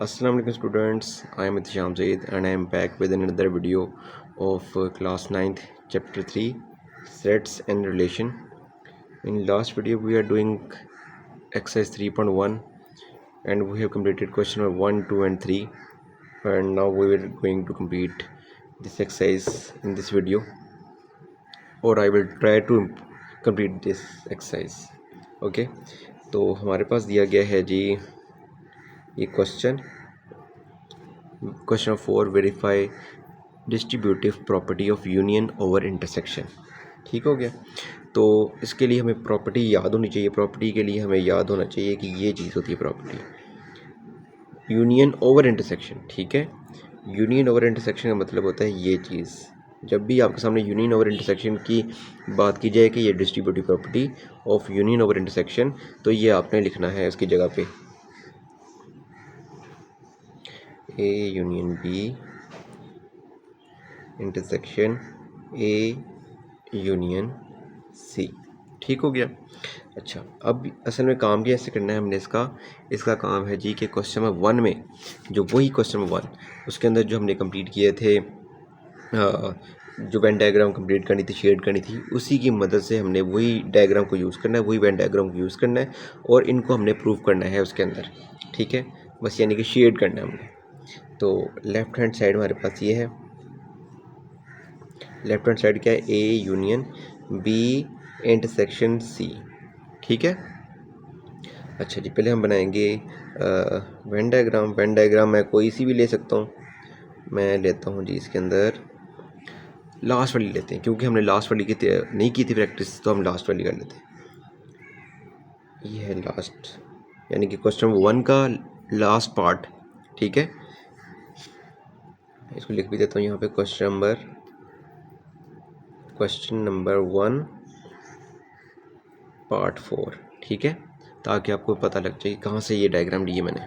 Assalamu alaikum students, I am Itisham Zaid and I am back with another video of class 9th chapter 3 sets and relation. In last video we are doing exercise 3.1 and we have completed question number 1, 2 and 3, and now we are going to complete this exercise in this video, or I will try to complete this exercise. Okay, तो हमारे पास दिया गया है जी ये question number 4, verify distributive property of union over intersection. ठीक हो गया। तो इसके लिए हमें प्रॉपर्टी याद होनी चाहिए। प्रॉपर्टी के लिए हमें याद होना चाहिए कि ये चीज़ होती है प्रॉपर्टी यूनियन ओवर इंटरसेक्शन। ठीक है, यूनियन ओवर इंटरसेक्शन का मतलब होता है ये चीज़। जब भी आपके सामने यूनियन ओवर इंटरसेक्शन की बात की जाए कि ये distributive property of union over intersection, तो ये आपने लिखना है उसकी जगह पे A union B intersection A union C. ठीक हो गया। अच्छा, अब असल में काम कैसे करना है हमने इसका काम है जी कि क्वेश्चन नंबर 1 में जो वही क्वेश्चन नंबर 1 उसके अंदर जो हमने कंप्लीट किए थे, जो वेन डायग्राम कंप्लीट करनी थी, शेड करनी थी, उसी की मदद से हमने वही डायग्राम को यूज़ करना है, वही वेन डायग्राम को यूज़ करना है और इनको हमने प्रूव करना है उसके अंदर। ठीक है, बस यानी कि शेड करना है हमने। तो लेफ़्ट हैंड साइड हमारे पास ये है, लेफ्ट हैंड साइड क्या है, A union B intersection C. ठीक है। अच्छा जी, पहले हम बनाएंगे वेन डायग्राम। वेन डायग्राम मैं कोई सी भी ले सकता हूँ। मैं लेता हूँ जी इसके अंदर लास्ट वाली लेते हैं, क्योंकि हमने लास्ट वाली नहीं की थी प्रैक्टिस, तो हम लास्ट वाली कर लेते हैं। ये है लास्ट, यानी कि क्वेश्चन नंबर 1 का लास्ट पार्ट। ठीक है, इसको लिख भी देता हूँ यहाँ पे, क्वेश्चन नंबर 1 पार्ट 4। ठीक है, ताकि आपको पता लग जाए कहाँ से ये डायग्राम ली है मैंने।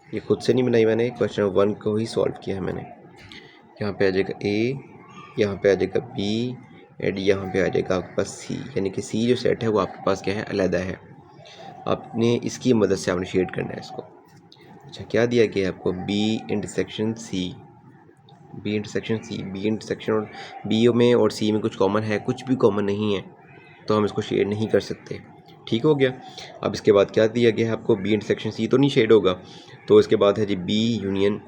ये खुद से नहीं बनाई मैंने, क्वेश्चन नंबर 1 को ही सॉल्व किया है मैंने। यहाँ पे आ जाएगा ए, यहाँ पे आ जाएगा बी एंड यहाँ पे आ जाएगा आपके पास सी, यानी कि सी जो सेट है वो आपके पास क्या है, अलग है। आपने इसकी मदद से आपने शेड करना है इसको। अच्छा, क्या दिया गया है आपको, B intersection C. B intersection C, B intersection और बी में और सी में कुछ कॉमन है? कुछ भी कॉमन नहीं है, तो हम इसको शेड नहीं कर सकते। ठीक हो गया। अब इसके बाद क्या दिया गया है आपको, बी इंटरसेक्शन सी तो नहीं शेड होगा, तो इसके बाद है जी B union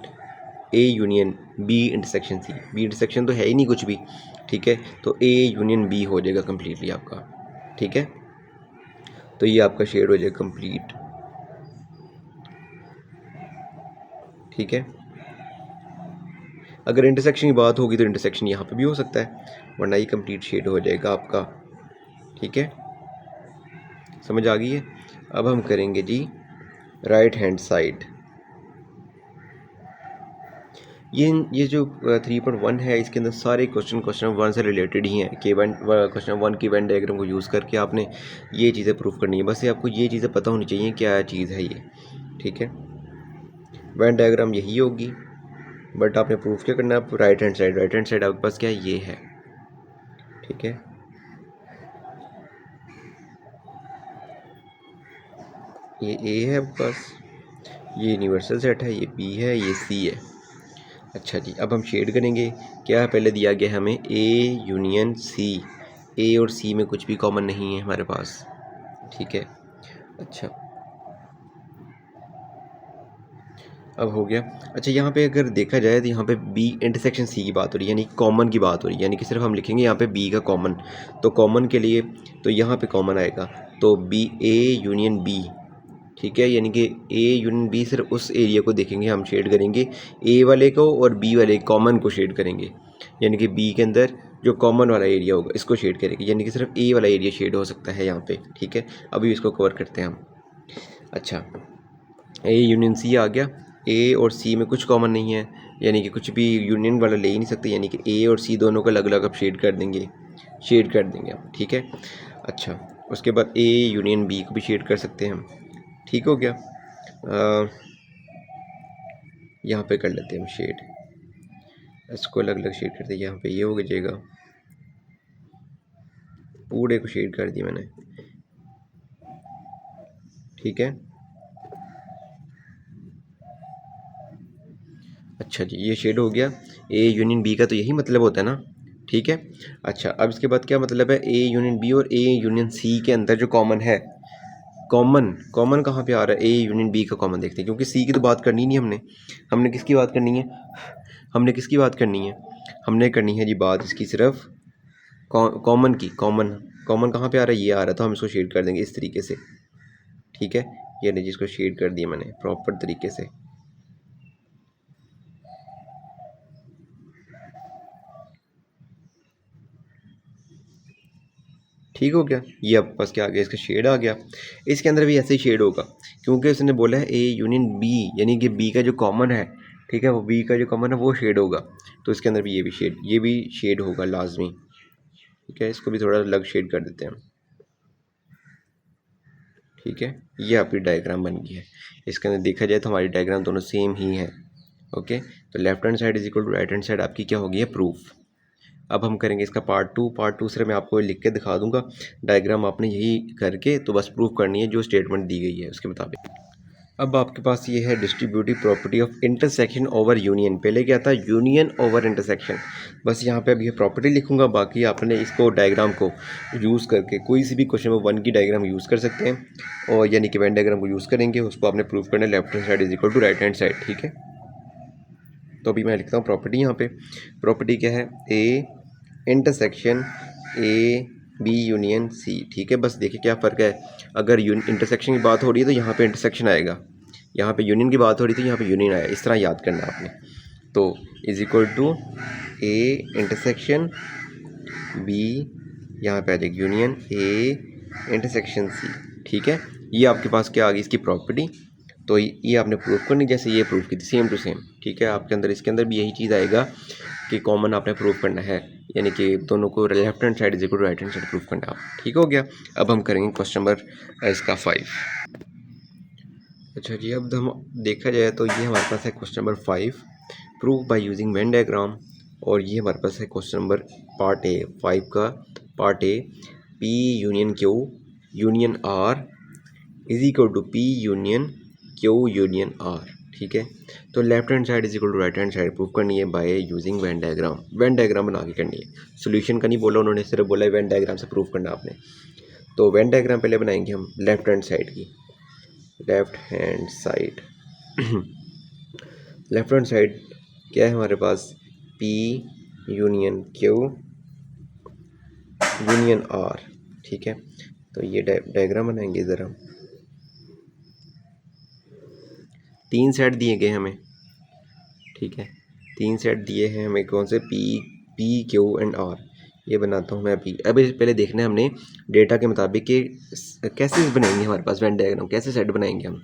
A union B intersection C. B intersection तो है ही नहीं कुछ भी। ठीक है, तो ए यूनियन बी हो जाएगा कम्प्लीटली आपका। ठीक है, तो ये आपका शेड हो जाएगा कंप्लीट। ठीक है, अगर इंटरसेक्शन की बात होगी तो इंटरसेक्शन यहाँ पे भी हो सकता है, वरना ये कंप्लीट शेड हो जाएगा आपका। ठीक है, समझ आ गई है। अब हम करेंगे जी राइट हैंड साइड। ये जो 3.1 है, इसके अंदर सारे क्वेश्चन 1 से रिलेटेड ही हैं कि क्वेश्चन 1 की वेन डायग्राम को यूज़ करके आपने ये चीज़ें प्रूफ करनी है। बस ये आपको ये चीज़ें पता होनी चाहिए क्या चीज़ है ये। ठीक है, वेन डायग्राम यही होगी, बट आपने प्रूफ क्या करना है, आप right hand side. Right hand side आपके पास क्या है, ये है। ठीक है, ये ए है आपके पास, ये यूनिवर्सल सेट है, ये बी है, ये सी है। अच्छा जी, अब हम शेड करेंगे। क्या है, पहले दिया गया हमें ए यूनियन सी। ए और सी में कुछ भी कॉमन नहीं है हमारे पास। ठीक है, अच्छा अब हो गया। अच्छा, यहाँ पे अगर देखा जाए तो यहाँ पे बी इंटरसेक्शन सी की बात हो रही है, यानी कॉमन की बात हो रही है, यानी कि सिर्फ हम लिखेंगे यहाँ पे बी का कॉमन। तो कॉमन के लिए तो यहाँ पे कॉमन आएगा, तो बी ए यूनियन बी। ठीक है, यानी कि ए यूनियन बी, सिर्फ उस एरिया को देखेंगे, हम शेड करेंगे ए वाले को और बी वाले कॉमन को शेड करेंगे। यानी कि बी के अंदर जो कॉमन वाला एरिया होगा इसको शेड करेंगे, यानी कि सिर्फ ए वाला एरिया शेड हो सकता है यहाँ पे। ठीक है, अभी इसको कवर करते हैं हम। अच्छा, ए यूनियन सी आ गया। ए और सी में कुछ कॉमन नहीं है, यानी कि कुछ भी यूनियन वाला ले ही नहीं सकते, यानी कि ए और सी दोनों को अलग अलग आप शेड कर देंगे आप। ठीक है, अच्छा उसके बाद ए यूनियन बी को भी शेड कर सकते हैं हम। ठीक हो गया। यहाँ पे कर लेते हैं हम शेड, इसको अलग अलग शेड करते हैं। यहाँ पे ये हो जाएगा, पूरे को शेड कर दिया मैंने। ठीक है, अच्छा जी, ये शेड हो गया। ए यूनियन बी का तो यही मतलब होता है ना, ठीक है। अच्छा, अब इसके बाद क्या मतलब है, ए यूनियन बी और ए यूनियन सी के अंदर जो कॉमन है, कॉमन कॉमन कहाँ पे आ रहा है, ए यूनियन बी का कॉमन देखते हैं, क्योंकि सी की तो बात करनी नहीं हमने। हमने किसकी बात करनी है, हमने किसकी बात करनी है, हमने करनी है जी बात इसकी सिर्फ कॉमन की। कॉमन कॉमन कहाँ पे आ रहा है, ये आ रहा है, तो हम इसको शेड कर देंगे इस तरीके से, ठीक है। ये नहीं, जिसको शेड कर दिया मैंने प्रॉपर तरीके से। ठीक हो गया, ये आपके पास क्या आ गया, इसका शेड आ गया। इसके अंदर भी ऐसे ही शेड होगा, क्योंकि उसने बोला है ए यूनियन बी, यानी कि बी का जो कॉमन है, ठीक है, वो बी का जो कॉमन है वो शेड होगा। तो इसके अंदर भी ये भी शेड होगा लाजमी, ठीक है। इसको भी थोड़ा अलग शेड कर देते हैं हम, ठीक है। ये आपकी डायग्राम बन गई है। इसके अंदर देखा जाए तो हमारी डायग्राम दोनों सेम ही है, ओके। तो left hand side is equal to right hand side आपकी क्या होगी है, प्रूफ। अब हम करेंगे इसका पार्ट टू सिर्फ मैं आपको लिख के दिखा दूंगा, डायग्राम आपने यही करके तो बस प्रूफ करनी है जो स्टेटमेंट दी गई है उसके मुताबिक। अब आपके पास ये है distributive property of intersection over union. पहले क्या था, यूनियन ओवर इंटरसेक्शन। बस यहाँ पे अब ये प्रॉपर्टी लिखूंगा, बाकी आपने इसको डायग्राम को यूज़ करके कोई सी भी क्वेश्चन में वन की डायग्राम यूज़ कर सकते हैं, और यानी कि वेन डायग्राम को यूज़ करेंगे, उसको आपने प्रूव करना है left hand side is equal to right hand side, ठीक है। तो अभी मैं लिखता हूँ प्रॉपर्टी यहाँ पे। प्रॉपर्टी क्या है, A intersection A B union C, ठीक है। बस देखिए क्या फ़र्क है, अगर इंटरसेक्शन की बात हो रही है तो यहाँ पे इंटरसेक्शन आएगा, यहाँ पे यूनियन की बात हो रही थी, यहाँ पे यूनियन आया, इस तरह याद करना है आपने। तो is equal to A intersection B, यहाँ पे आ जाएगी यूनियन ए इंटरसेक्शन सी, ठीक है। ये आपके पास क्या आ गई इसकी प्रॉपर्टी। तो ये आपने प्रूफ करनी, जैसे ये प्रूफ की थी सेम टू सेम, ठीक है। आपके अंदर इसके अंदर भी यही चीज़ आएगा कि कॉमन आपने प्रूफ करना है, यानी कि दोनों को left hand side is equal to right hand side proof करना है आप, ठीक हो गया। अब हम करेंगे क्वेश्चन नंबर इसका 5। अच्छा जी, अब हम देखा जाए तो ये हमारे पास है question number 5, proof bye using Venn diagram. और ये हमारे पास है क्वेश्चन नंबर पार्ट ए 5 का, part A, P union Q union R is equal to P union Q union R, ठीक है। तो left hand side is equal to right hand side prove करनी है by using Venn diagram. Venn diagram बना के करनी है, solution का नहीं बोला उन्होंने, सिर्फ बोला है वेन डायग्राम से प्रूव करना आपने। तो वेन डायग्राम पहले बनाएंगे हम लेफ्ट हैंड साइड की, left hand side left hand side क्या है हमारे पास, P union Q union R, ठीक है। तो ये डायग्राम बनाएंगे इधर हम, तीन सेट दिए गए हमें, ठीक है। तीन सेट दिए हैं हमें, कौन से, पी क्यू एंड आर। ये बनाता हूँ मैं अभी। अभी पहले देखना है हमने डेटा के मुताबिक कि कैसे बनेंगे हमारे पास वेन डायग्राम, कैसे सेट बनाएंगे हम।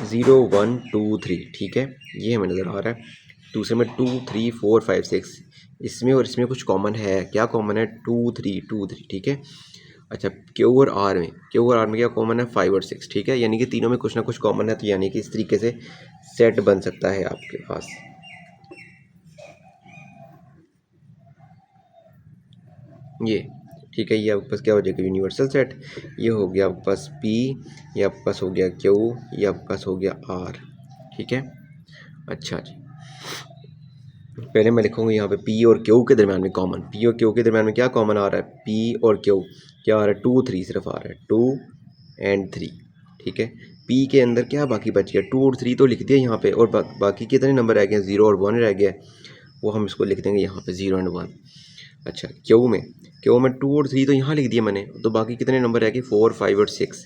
0 1 2 3, ठीक है, ये हमें नज़र आ रहा है। दूसरे में 2 3 4 5 6, इसमें और इसमें कुछ कॉमन है, क्या कॉमन है, 2 3 2 3, ठीक है। अच्छा, क्यू और आर में क्या कॉमन है, 5 और 6, ठीक है। यानी कि तीनों में कुछ ना कुछ कॉमन है, तो यानी कि इस तरीके से सेट बन सकता है आपके पास। ये ठीक है, ये आपके पास क्या हो जाएगा, यूनिवर्सल सेट। ये हो गया आपके पास पी, ये आपके पास हो गया क्यू, ये आपके पास हो गया आर, ठीक है। अच्छा जी, पहले मैं लिखूँगा यहाँ पे पी और क्यू के दरम्यान में कॉमन, पी और क्यू के दरम्यान में क्या कॉमन आ रहा है, पी और क्यू क्या आ रहा है, 2 3 सिर्फ आ रहा है, 2 एंड 3, ठीक है। पी के अंदर क्या बाकी बच गया, 2 और 3 तो लिख दिया यहाँ पे, और बाकी कितने नंबर रह गए, 0 और 1 रह गया, वो हम इसको लिख देंगे यहाँ पे 0 एंड 1। अच्छा, क्यू में 2 और 3 तो यहाँ लिख दिया मैंने, तो बाकी कितने नंबर रह गए, 4 5 और 6,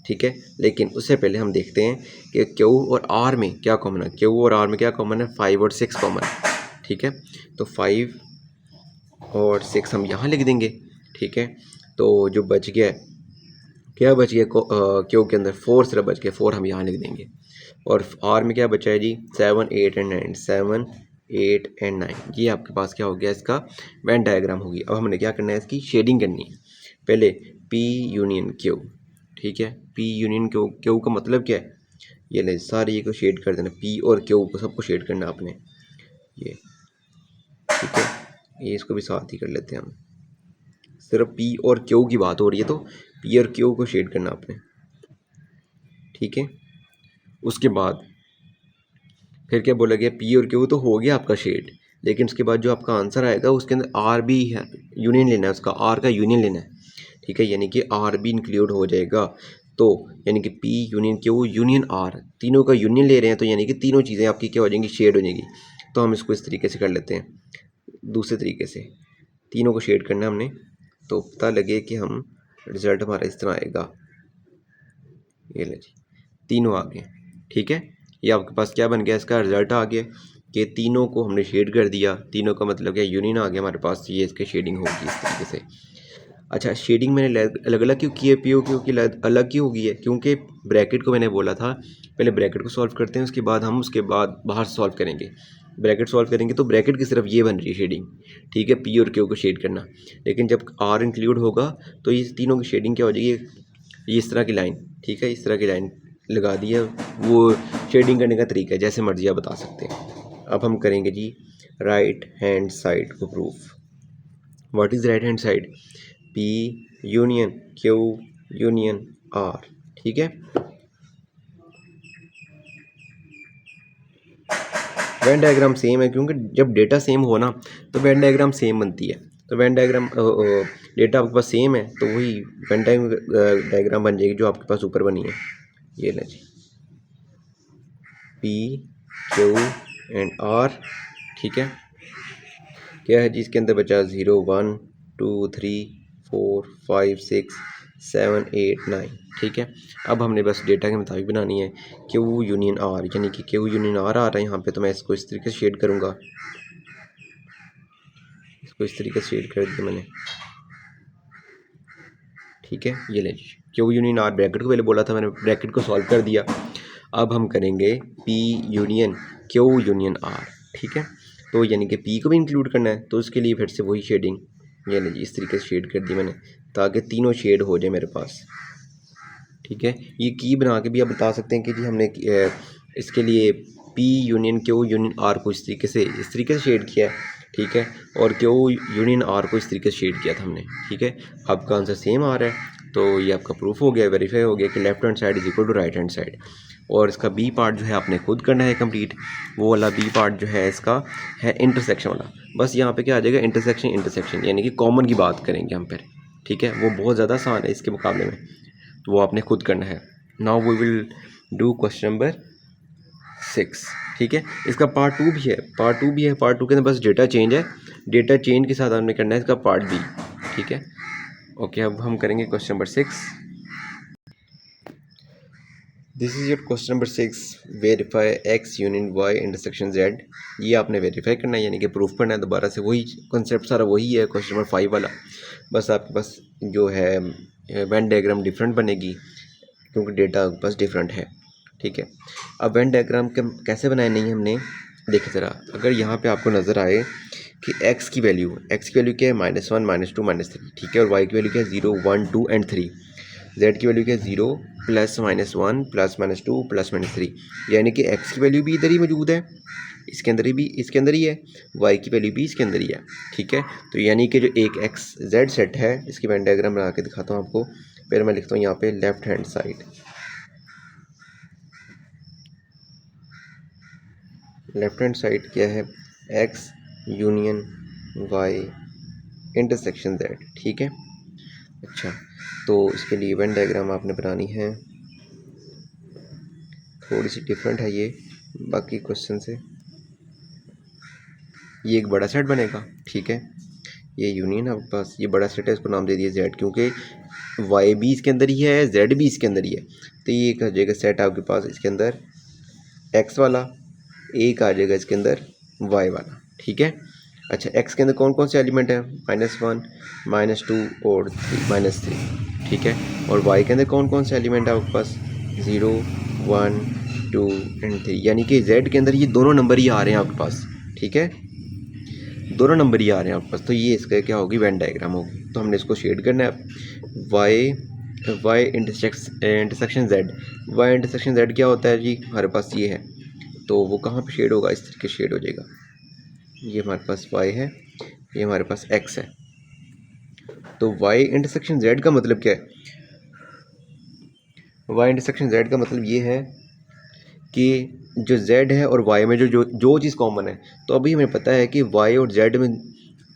ठीक है। लेकिन उससे पहले हम देखते हैं कि क्यू और आर में क्या कॉमन है, क्यू और आर में क्या कॉमन है, 5 और 6 कॉमन है, ठीक है। तो 5 और 6 हम यहाँ लिख देंगे, ठीक है। तो जो बच गया, क्या बच गया क्यू के अंदर, 4 सिर्फ बच गया, 4 हम यहाँ लिख देंगे। और आर में क्या बचा है जी, 7 8 एंड 9, 7 8 एंड 9। ये आपके पास क्या हो गया, इसका वेन डायग्राम होगी। अब हमने क्या करना है, इसकी शेडिंग करनी है। पहले पी यूनियन क्यू, ठीक है। पी यूनियन क्यू, क्यू का मतलब क्या है, ये ले सारे ये को शेड कर देना, पी और क्यू को सबको शेड करना आपने, ये ठीक है। ये इसको भी साथ ही कर लेते हैं हम, सिर्फ पी और क्यू की बात हो रही है तो पी और क्यू को शेड करना आपने, ठीक है। उसके बाद फिर क्या बोला गया, पी और क्यू तो हो गया आपका शेड, लेकिन उसके बाद जो आपका आंसर आएगा उसके अंदर आर भी है, यूनियन लेना है उसका, आर का यूनियन लेना है, ठीक है, यानी कि आर भी इंक्लूड हो जाएगा। तो यानी कि P union Q union R, तीनों का यूनियन ले रहे हैं, तो यानी कि तीनों चीज़ें आपकी क्या हो जाएंगी, शेड हो जाएंगी। तो हम इसको इस तरीके से कर लेते हैं, दूसरे तरीके से तीनों को शेड करना है हमने, तो पता लगे कि हम रिज़ल्ट हमारा इस तरह आएगा, ये ले जी, तीनों आ गए, ठीक है। ये आपके पास क्या बन गया, इसका रिजल्ट आ गया कि तीनों को हमने शेड कर दिया, तीनों का मतलब क्या, यूनियन आ गया हमारे पास, ये इसके शेडिंग होगी इस तरीके से। अच्छा, शेडिंग मैंने अलग अलग क्यों की है, पी ओ क्यू की अलग क्यों होगी है, क्योंकि ब्रैकेट को मैंने बोला था पहले ब्रैकेट को सॉल्व करते हैं, उसके बाद हम उसके बाद बाहर सॉल्व करेंगे, ब्रैकेट सॉल्व करेंगे तो ब्रैकेट की सिर्फ ये बन रही है शेडिंग, ठीक है, पी और क्यू को शेड करना। लेकिन जब आर इंक्लूड होगा तो ये तीनों की शेडिंग क्या हो जाएगी, ये इस तरह की लाइन, ठीक है, इस तरह की लाइन लगा दी है, वो शेडिंग करने का तरीका है, जैसे मर्जी आप बता सकते हैं। अब हम करेंगे जी राइट हैंड साइड को proof. What is right hand side, P union Q union R, ठीक है। वेन डायग्राम सेम है, क्योंकि जब डेटा सेम हो ना तो वेन डायग्राम सेम बनती है, तो वेन डायग्राम डेटा आपके पास सेम है तो वही वेन डायग्राम बन जाएगी जो आपके पास ऊपर बनी है, ये ले जी, पी क्यू एंड आर, ठीक है। क्या है जी इसके अंदर बचा 0 1 2 3 4 5 6 7 8 9, ठीक है। अब हमने बस डेटा के मुताबिक बनानी है, क्यू यूनियन आर, यानी कि क्यू यूनियन आर आ रहा है यहाँ पे, तो मैं इसको इस तरीके से शेड करूँगा, इसको इस तरीके से शेड कर दिया मैंने, ठीक है। ये ले लीजिए, क्यू यूनियन आर ब्रैकेट को पहले बोला था मैंने, ब्रैकेट को सॉल्व कर दिया। अब हम करेंगे P union Q union R, ठीक है। तो यानी कि पी को भी इंक्लूड करना है, तो उसके लिए फिर से वही शेडिंग, ये लीजिए इस तरीके से शेड कर दी मैंने, ताकि तीनों शेड हो जाए मेरे पास, ठीक है। ये की बना के भी आप बता सकते हैं कि जी हमने इसके लिए P union Q union R को इस तरीके से शेड किया है, ठीक है, और क्यू यूनियन आर को इस तरीके से शेड किया था हमने, ठीक है। आपका आंसर सेम आ रहा है, तो ये आपका प्रूफ हो गया, वेरीफाई हो गया कि left hand side is equal to right hand side. और इसका बी पार्ट जो है आपने खुद करना है कंप्लीट, वो वाला बी पार्ट जो है इसका है इंटरसेक्शन वाला। बस यहाँ पे क्या आ जाएगा, इंटरसेक्शन इंटरसेक्शन, यानी कि कॉमन की बात करेंगे हम फिर, ठीक है, वो बहुत ज़्यादा आसान है इसके मुकाबले में, तो वो आपने खुद करना है। Now we will do question number 6, ठीक है। इसका पार्ट 2 भी है, पार्ट 2 भी है, पार्ट 2 के अंदर बस डेटा चेंज है, डेटा चेंज के साथ हमने करना है इसका पार्ट बी, ठीक है। ओके, अब हम करेंगे question number 6। This is your question number 6, verify X union Y intersection Z. ये आपने वेरीफाई करना है, यानी कि प्रूफ करना है, दोबारा से वही कॉन्सेप्ट सारा वही है क्वेश्चन नंबर 5 वाला, बस आपके पास जो है वेन डायग्राम डिफरेंट बनेगी, क्योंकि डेटा बस डिफरेंट है, ठीक है। अब वेन डायग्राम के कैसे बनाए नहीं हमने, देखिए ज़रा, अगर यहाँ पे आपको नज़र आए कि x की वैल्यू क्या है, -1 -2 -3, ठीक है, और y की वैल्यू क्या है 0 1 2 एंड 3, z की वैल्यू क्या है 0 +-1 +-2 +-3, यानी कि x की वैल्यू भी इधर ही मौजूद है, इसके अंदर ही है, y की वैल्यू भी इसके अंदर ही है, ठीक है। तो यानी कि जो एक x z सेट है, इसकी मैं डायग्राम बना के दिखाता हूँ आपको। फिर मैं लिखता हूँ यहाँ पे left hand side, left hand side क्या है, x union y intersection z, ठीक है। अच्छा, तो इसके लिए इवेंट डायग्राम आपने बनानी है, थोड़ी सी डिफरेंट है ये बाकी क्वेश्चन से। ये एक बड़ा सेट बनेगा, ठीक है, ये यूनियन आपके पास, ये बड़ा सेट है, इसको नाम दे दिया जेड, क्योंकि वाई भी इसके अंदर ही है, जेड भी इसके अंदर ही है, तो ये एक आ जाएगा सेट आपके पास इसके अंदर एक्स वाला, एक आ जाएगा इसके अंदर वाई वाला, ठीक है। अच्छा, एक्स के अंदर कौन कौन से एलिमेंट है, -1 -2 और -3, ठीक है, और वाई के अंदर कौन कौन से एलिमेंट है आपके पास 0 1 2 एंड 3, यानी कि जेड के अंदर ये दोनों नंबर ही आ रहे हैं आपके पास, ठीक है, दोनों नंबर ही आ रहे हैं आपके पास, तो ये इसका क्या होगी, वेन डायग्राम होगी। तो हमने इसको शेड करना है, Y intersection Z, Y intersection Z क्या होता है जी, हमारे पास ये है, तो वो कहाँ पे शेड होगा, इस तरीके शेड हो जाएगा, ये हमारे पास y है, ये हमारे पास x है। तो y इंटरसेक्शन z का मतलब क्या है, y इंटरसेक्शन z का मतलब ये है कि जो z है और y में जो जो जो चीज़ कॉमन है, तो अभी हमें पता है कि y और z में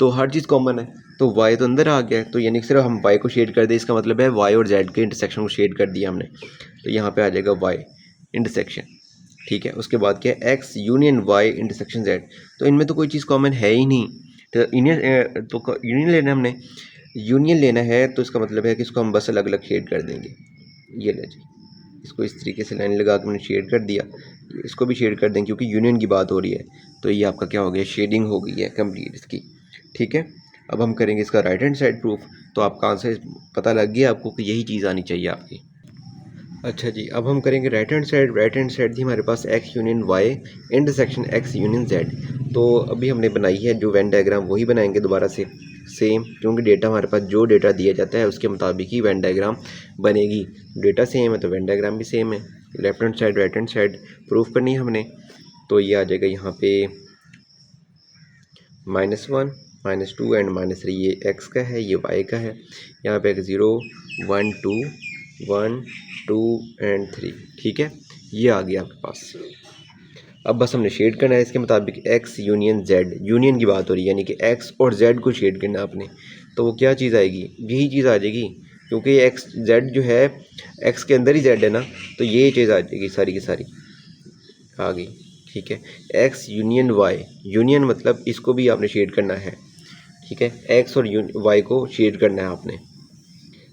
तो हर चीज़ कॉमन है, तो y तो अंदर आ गया है, तो यानी कि सिर्फ हम y को शेड कर दें, इसका मतलब है y और z के इंटरसेक्शन को शेड कर दिया हमने, तो यहाँ पे आ जाएगा y इंटरसेक्शन। ठीक है, उसके बाद क्या है, x union y intersection z, तो इनमें तो कोई चीज़ कॉमन है ही नहीं, तो यूनियन लेना हमने, यूनियन लेना है तो इसका मतलब है कि इसको हम बस अलग अलग शेड कर देंगे। ये ले जी, इसको इस तरीके से लाइन लगा के मैंने शेड कर दिया, इसको भी शेड कर देंगे क्योंकि यूनियन की बात हो रही है, तो ये आपका क्या हो गया, शेडिंग हो गई है कंप्लीट इसकी। ठीक है, अब हम करेंगे इसका राइट हैंड साइड प्रूफ, तो आपका आंसर पता लग गया आपको कि यही चीज़ आनी चाहिए आपकी। अच्छा जी, अब हम करेंगे right hand side. Right hand side थी हमारे पास x union y intersection x union z, तो अभी हमने बनाई है जो वेन डायग्राम वही बनाएंगे दोबारा से सेम, क्योंकि डेटा हमारे पास जो डेटा दिया जाता है उसके मुताबिक ही वेन डायग्राम बनेगी। डेटा सेम है तो वेन डायग्राम भी सेम है। Left hand side right hand side proof करनी है हमने, तो ये आ जाएगा यहाँ पे -1 -2 एंड -3, ये x का है, ये y का है। यहाँ पे 0 1 2 1 2 एंड 3। ठीक है, ये आ गया आपके पास। अब बस हमने शेड करना है इसके मुताबिक x यूनियन z, यूनियन की बात हो रही है यानी कि x और z को शेड करना है आपने, तो वो क्या चीज़ आएगी, यही चीज़ आ जाएगी, क्योंकि x z जो है x के अंदर ही z है ना, तो ये चीज़ आ जाएगी सारी की सारी आ गई। ठीक है, x यूनियन y, यूनियन मतलब इसको भी आपने शेड करना है। ठीक है, x और y को शेड करना है आपने।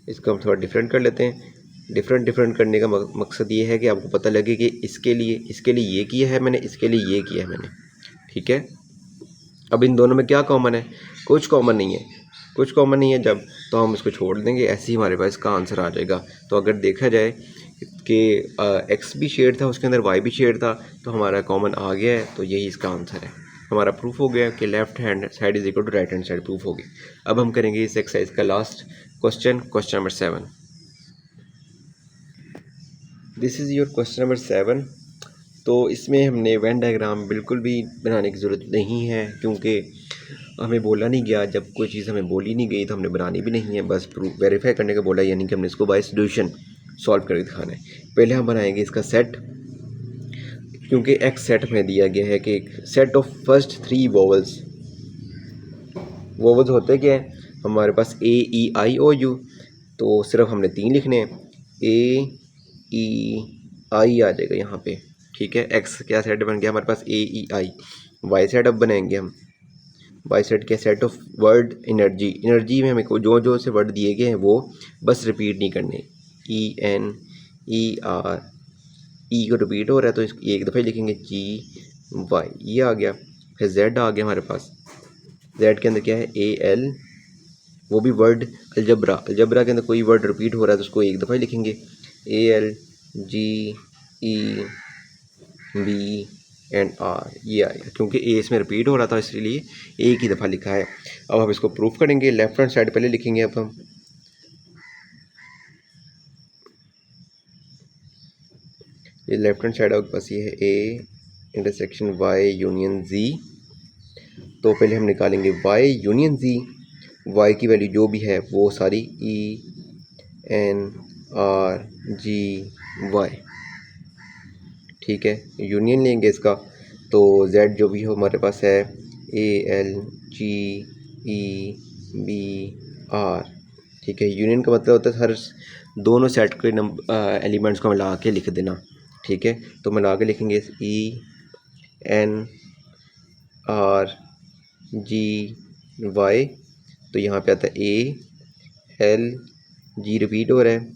इसको हम थोड़ा डिफरेंट कर लेते हैं। डिफरेंट करने का मकसद ये है कि आपको पता लगे कि इसके लिए ये किया है मैंने, इसके लिए ये किया है मैंने। ठीक है, अब इन दोनों में क्या कॉमन है, कुछ कॉमन नहीं है, कुछ कॉमन नहीं है जब, तो हम इसको छोड़ देंगे, ऐसे ही हमारे पास इसका आंसर आ जाएगा। तो अगर देखा जाए कि एक्स भी शेड था उसके अंदर, वाई भी शेड था, तो हमारा कॉमन आ गया है, तो यही इसका आंसर है। हमारा प्रूफ हो गया कि left hand side is equal to right hand side, proof हो गया। अब हम करेंगे इस एक्सरसाइज का last question, question number 7। This is your question number 7। तो इसमें हमने वेन डायग्राम बिल्कुल भी बनाने की ज़रूरत नहीं है, क्योंकि हमें बोला नहीं गया, जब कोई चीज़ हमें बोली नहीं गई तो हमने बनानी भी नहीं है, बस प्रूफ वेरीफाई करने का बोला, यानी कि हमने इसको बाय सॉल्यूशन सॉल्व करके दिखाना है। पहले हम बनाएंगे इसका सेट, क्योंकि एक्स सेट में दिया गया है कि set of first 3 vowels, vowels होते क्या है हमारे पास A E I O U, तो सिर्फ हमने 3 लिखने हैं, A E I आ जाएगा यहाँ पे। ठीक है, एक्स क्या सेट बन गया हमारे पास A E I। Y set अब बनाएंगे हम, वाई सेट क्या, set of word energy, energy में हमें जो जो से वर्ड दिए गए हैं वो बस रिपीट नहीं करने, E N E R, E को रिपीट हो रहा है तो इसको एक दफ़ा ही लिखेंगे, G Y, ये आ गया। फिर Z आ गया हमारे पास, Z के अंदर क्या है, A L, वो भी वर्ड अलजबरा, अलजबरा के अंदर कोई वर्ड रिपीट हो रहा है तो उसको एक दफ़ा ही लिखेंगे, A L G E B and R, ये आएगा, क्योंकि A इसमें रिपीट हो रहा था इसलिए एक ही दफ़ा लिखा है। अब हम इसको प्रूफ करेंगे, लेफ्ट हैंड साइड पहले लिखेंगे। अब हम ये लेफ्ट हैंड साइड आपके पास ये है A intersection Y union Z, तो पहले हम निकालेंगे Y यूनियन Z, Y की वैल्यू जो भी है वो सारी E N R G Y। ठीक है, यूनियन लेंगे इसका, तो Z जो भी हो हमारे पास है A L G E B R। ठीक है, यूनियन का मतलब होता है हर दोनों सेट के एलिमेंट्स को मिला के लिख देना। ठीक है, तो मिला के लिखेंगे E N R G Y, तो यहाँ पे आता है A L G रिपीट हो रहा है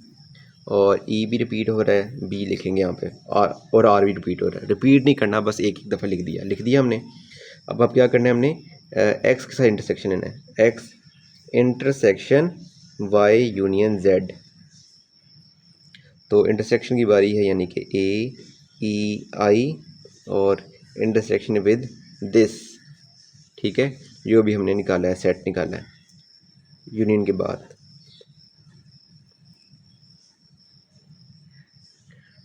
और E भी रिपीट हो रहा है, B लिखेंगे यहाँ पे, और R भी रिपीट हो रहा है। रिपीट नहीं करना, बस एक दफ़ा लिख दिया हमने। अब क्या करना है हमने, X के साथ इंटरसेक्शन लेना है, X intersection Y union Z, तो इंटरसेक्शन की बारी है, यानी कि A E I और इंटरसेक्शन विद दिस। ठीक है, जो भी हमने निकाला है, सेट निकाला है यूनियन के बाद।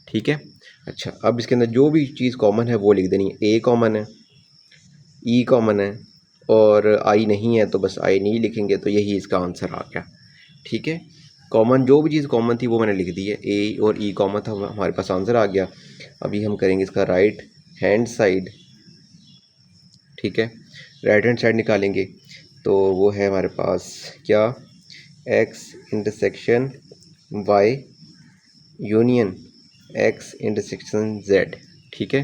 ठीक है, अच्छा, अब इसके अंदर जो भी चीज़ कॉमन है वो लिख देनी है। A कॉमन है, E कॉमन है और I नहीं है, तो बस I नहीं लिखेंगे, तो यही इसका आंसर आ गया। ठीक है, कॉमन जो भी चीज़ कॉमन थी वो मैंने लिख दी है, ए और ई कॉमन था, हमारे पास आंसर आ गया। अभी हम करेंगे इसका राइट हैंड साइड, ठीक है, राइट हैंड साइड निकालेंगे तो वो है हमारे पास क्या, X intersection Y union X intersection Z, ठीक है।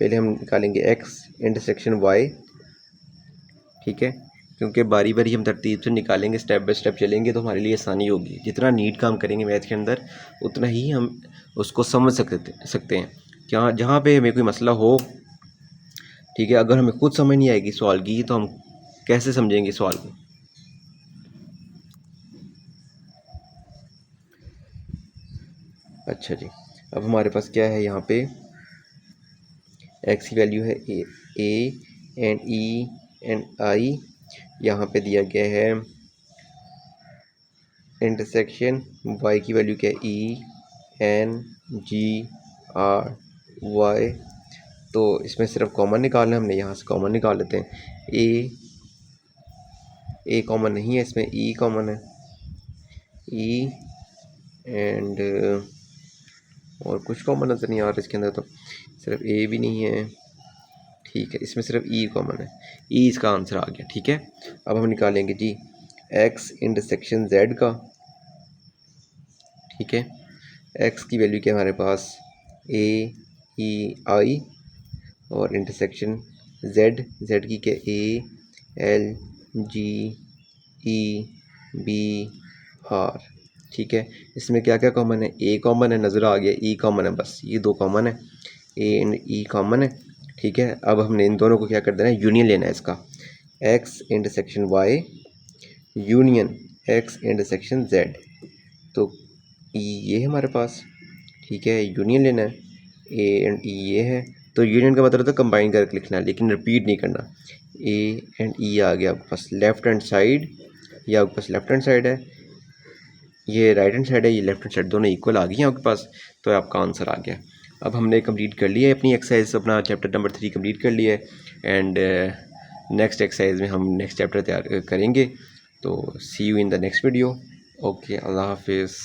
पहले हम निकालेंगे एक्स इंटरसेक्शन वाई, ठीक है, क्योंकि बारी बारी हम तरतीब से निकालेंगे, स्टेप बाय स्टेप चलेंगे तो हमारे लिए आसानी होगी। जितना नीट काम करेंगे मैथ के अंदर उतना ही हम उसको समझ सकते हैं। क्या जहाँ पे हमें कोई मसला हो, ठीक है, अगर हमें खुद समझ नहीं आएगी सवाल की तो हम कैसे समझेंगे सवाल को। अच्छा जी, अब हमारे पास क्या है, यहाँ पे एक्स की वैल्यू है A and E and I, यहाँ पे दिया गया है इंटरसेक्शन वाई की वैल्यू क्या है, E N G R Y. तो इसमें सिर्फ कॉमन निकालना है हमने, यहाँ से कॉमन निकाल लेते हैं। ए कॉमन नहीं है इसमें, ई कॉमन है, ई एंड और कुछ कॉमन नज़र नहीं आ रहा इसके अंदर, तो सिर्फ ए भी नहीं है, ठीक है, इसमें सिर्फ ई कॉमन है, ई इसका आंसर आ गया, ठीक है। अब हम निकालेंगे जी एक्स इंटरसेक्शन जेड का, ठीक है, एक्स की वैल्यू क्या है हमारे पास, ए ई आई, और इंटरसेक्शन जेड की क्या, A L G E B R, ठीक है। इसमें क्या क्या कॉमन है, ए कॉमन है, नज़र आ गया, ई कॉमन है, बस ये दो कॉमन है, ए एंड ई कॉमन है, ठीक है। अब हमने इन दोनों को क्या कर देना है, यूनियन लेना है इसका, X intersection Y union X intersection Z. तो ये है हमारे पास, ठीक है, यूनियन लेना है, ए एंड ई ये है, तो यूनियन का मतलब तो कंबाइन करके लिखना है, लेकिन रिपीट नहीं करना। ए एंड ई आ गया आपके पास लेफ्ट हैंड साइड, ये आपके पास लेफ्ट हैंड साइड है, ये राइट हैंड साइड है, ये लेफ्ट हैंड साइड, दोनों इक्वल आ गई हैं आपके पास, तो आपका आंसर आ गया। अब हमने कंप्लीट कर लिया है अपनी एक्सरसाइज, अपना चैप्टर नंबर 3 कंप्लीट कर लिया है, एंड नेक्स्ट एक्सरसाइज में हम नेक्स्ट चैप्टर तैयार करेंगे। तो see you in the next video. Okay, अल्लाह हाफिज़।